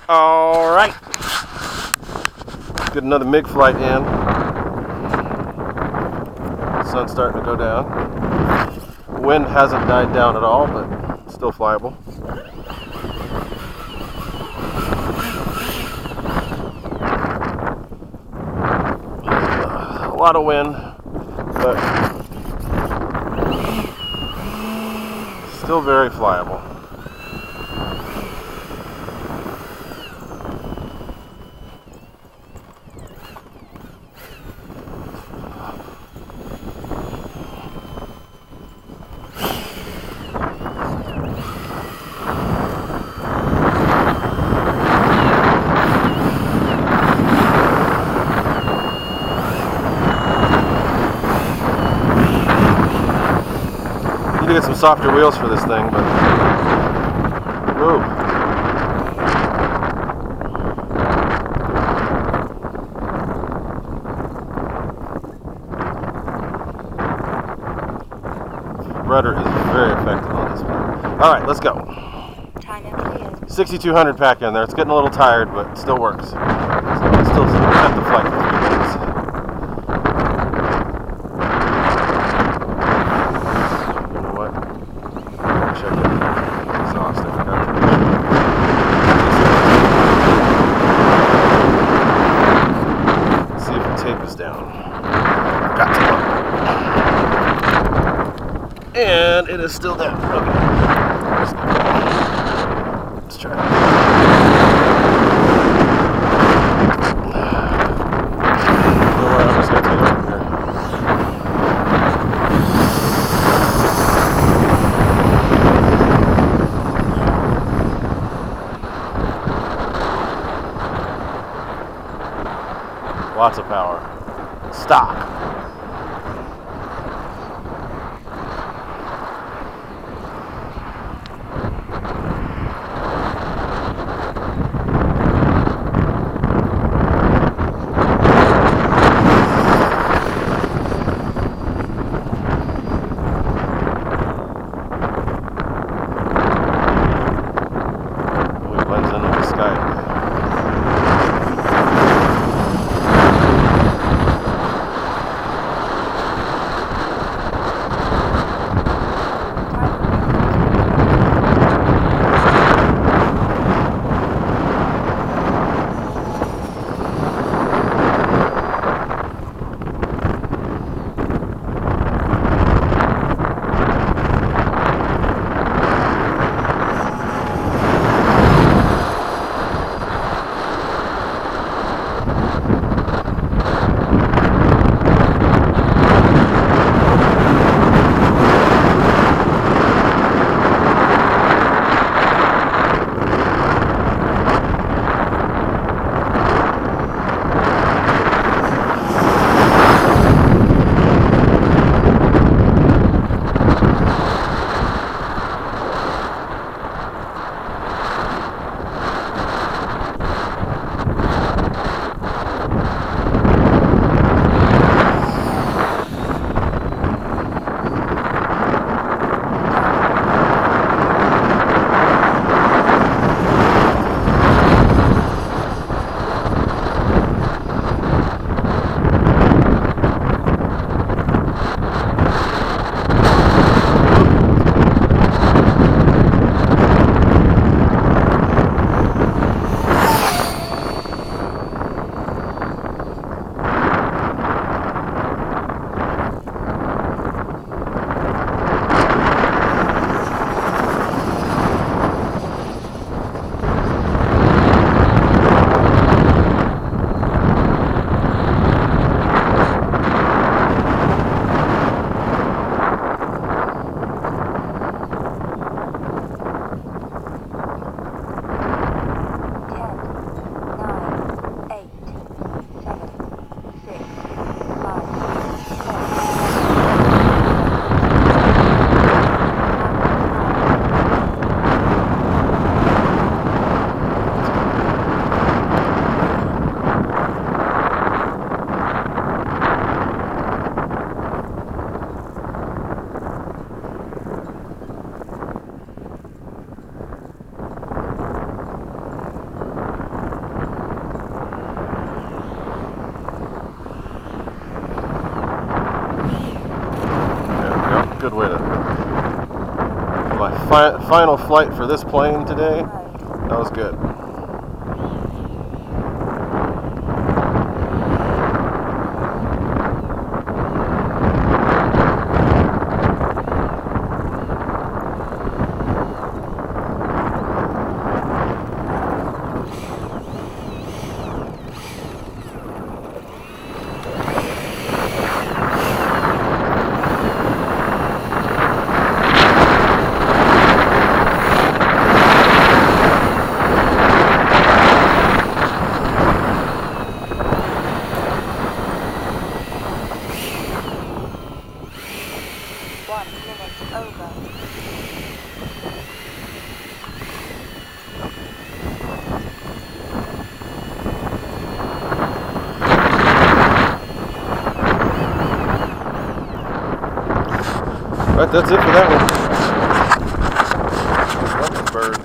Alright. Get another MiG flight in. Sun's starting to go down. Wind hasn't died down at all, but still flyable. A lot of wind, but still very flyable. Need to get some softer wheels for this thing, but whoa. Rudder is very effective on this one. All right, let's go. 6,200 pack in there. It's getting a little tired, but it still works. So it's still at the flight for 3 minutes. And it is still down. Okay. Let's try it. I'm just going to take it over here. Lots of power. Stock. final flight for this plane today. That was good. Alright, that's it for that one. That's a bird.